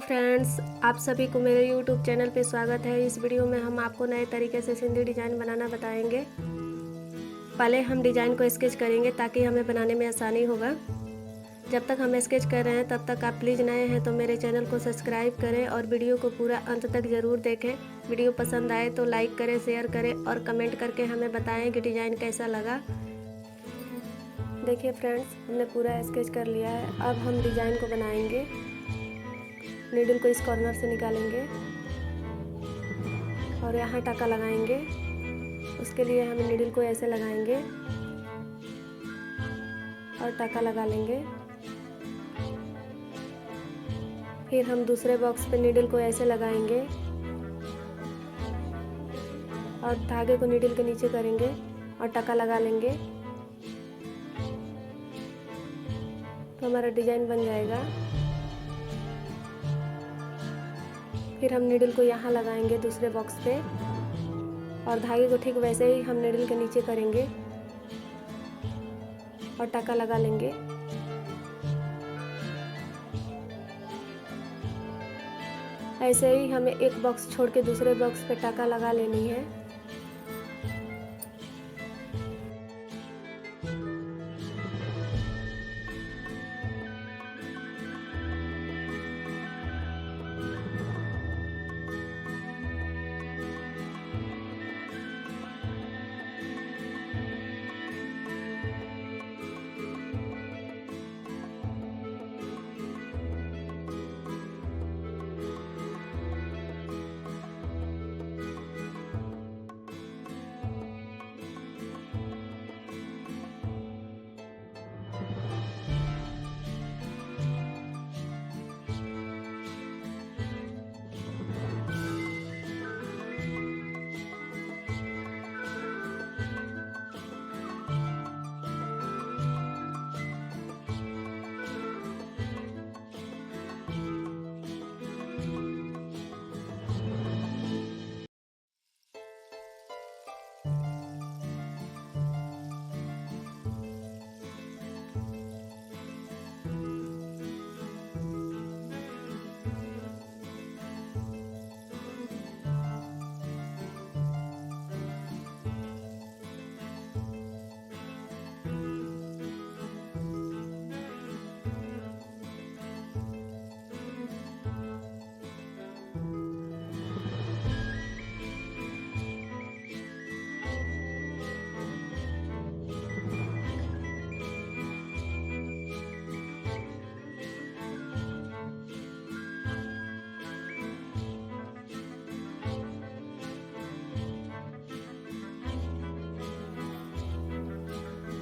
Friends, आप सभी को मेरे YouTube चैनल पे स्वागत है। इस वीडियो में हम आपको नए तरीके से सिंधी डिज़ाइन बनाना बताएंगे। पहले हम डिज़ाइन को स्केच करेंगे ताकि हमें बनाने में आसानी होगा। जब तक हम स्केच कर रहे हैं तब तक आप प्लीज़ नए हैं तो मेरे चैनल को सब्सक्राइब करें और वीडियो को पूरा अंत तक ज़रूर देखें। वीडियो पसंद आए तो लाइक करें, शेयर करें और कमेंट करके हमें बताएँ कि डिज़ाइन कैसा लगा। देखिए फ्रेंड्स, हमने पूरा स्केच कर लिया है। अब हम डिज़ाइन को बनाएंगे। नीडल को इस कॉर्नर से निकालेंगे और यहाँ टाका लगाएंगे। उसके लिए हम नीडल को ऐसे लगाएंगे और टाका लगा लेंगे। फिर हम दूसरे बॉक्स पे नीडल को ऐसे लगाएंगे और धागे को नीडल के नीचे करेंगे और टाका लगा लेंगे तो हमारा डिज़ाइन बन जाएगा। फिर हम नीडल को यहाँ लगाएंगे दूसरे बॉक्स पे और धागे को ठीक वैसे ही हम नीडल के नीचे करेंगे और टाका लगा लेंगे। ऐसे ही हमें एक बॉक्स छोड़ के दूसरे बॉक्स पे टाका लगा लेनी है।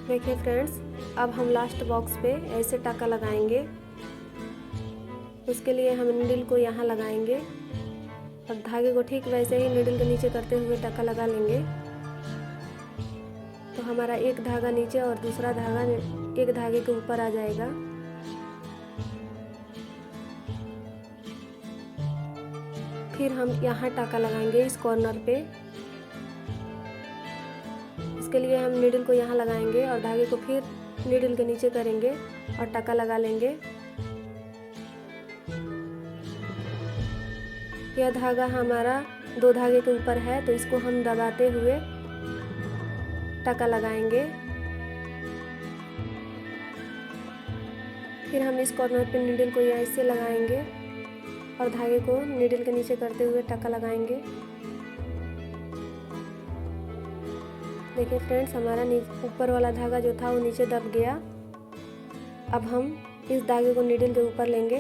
देखिए फ्रेंड्स, अब हम लास्ट बॉक्स पे ऐसे टाका लगाएंगे। उसके लिए हम नीडल को यहाँ लगाएंगे और धागे को ठीक वैसे ही नीडल के नीचे करते हुए टाका लगा लेंगे तो हमारा एक धागा नीचे और दूसरा धागा एक धागे के ऊपर आ जाएगा। फिर हम यहाँ टाका लगाएंगे इस कॉर्नर पे। इसके लिए हम नीडल को यहाँ लगाएंगे और धागे को फिर नीडल के नीचे करेंगे और टाका लगा लेंगे। यह धागा हमारा दो धागे के ऊपर है तो इसको हम दबाते हुए टाका लगाएंगे। फिर हम इस कॉर्नर पे नीडल को ऐसे लगाएंगे और धागे को नीडल के नीचे करते हुए टाका लगाएंगे। देखिए फ्रेंड्स, हमारा ऊपर वाला धागा जो था वो नीचे दब गया। अब हम इस धागे को नीडल के ऊपर लेंगे।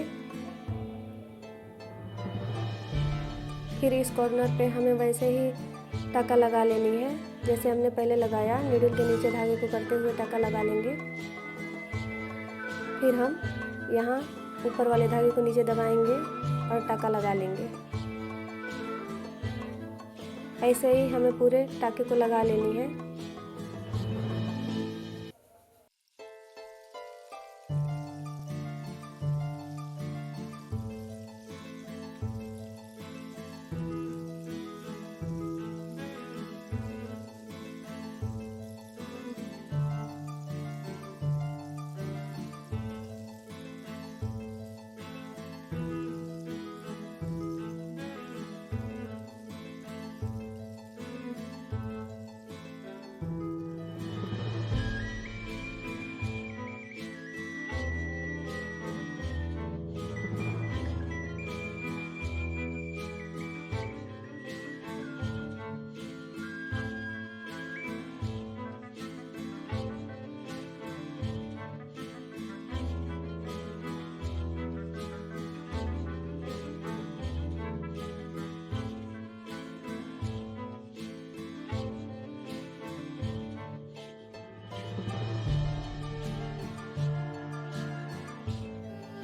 फिर इस कॉर्नर पे हमें वैसे ही टाका लगा लेनी है जैसे हमने पहले लगाया। नीडल के नीचे धागे को करते हुए टाका लगा लेंगे। फिर हम यहाँ ऊपर वाले धागे को नीचे दबाएंगे और टाका लगा लेंगे। ऐसे ही हमें पूरे टाके को लगा लेनी है।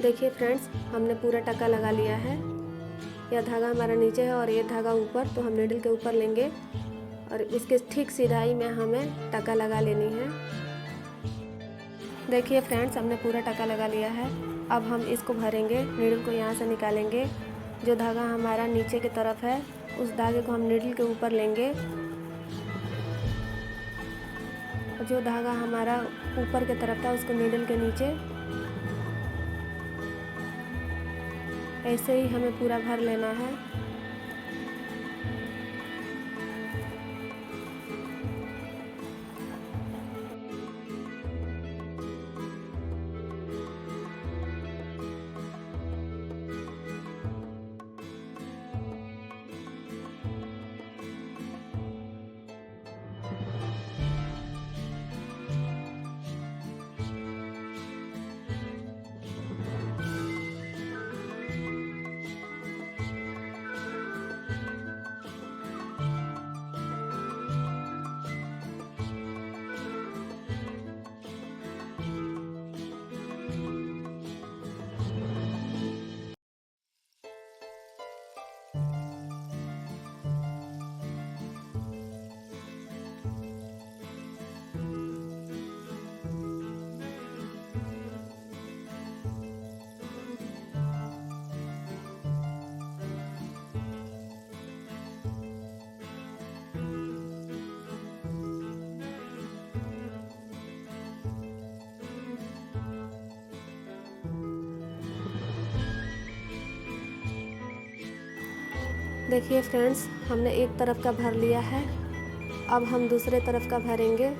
देखिए फ्रेंड्स, हमने पूरा टक्का लगा लिया है। यह धागा हमारा नीचे है और ये धागा ऊपर, तो हम नीडल के ऊपर लेंगे और इसके ठीक सिधाई में हमें टक्का लगा लेनी है। देखिए फ्रेंड्स, हमने पूरा टक्का लगा लिया है। अब हम इसको भरेंगे, नीडल को यहाँ से निकालेंगे। जो धागा हमारा नीचे की तरफ है उस धागे को हम नीडल के ऊपर लेंगे और जो धागा हमारा ऊपर की तरफ था उसको नीडल के नीचे। ऐसे ही हमें पूरा भर लेना है। देखिए फ्रेंड्स, हमने एक तरफ का भर लिया है। अब हम दूसरे तरफ का भरेंगे।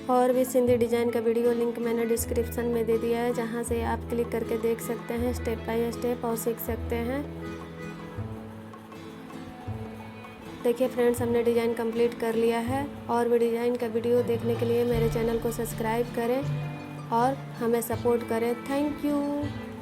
और भी सिंधी डिज़ाइन का वीडियो लिंक मैंने डिस्क्रिप्शन में दे दिया है, जहां से आप क्लिक करके देख सकते हैं, स्टेप बाय स्टेप और सीख सकते हैं। देखिए फ्रेंड्स, हमने डिज़ाइन कंप्लीट कर लिया है। और भी डिज़ाइन का वीडियो देखने के लिए मेरे चैनल को सब्सक्राइब करें और हमें सपोर्ट करें। Thank you.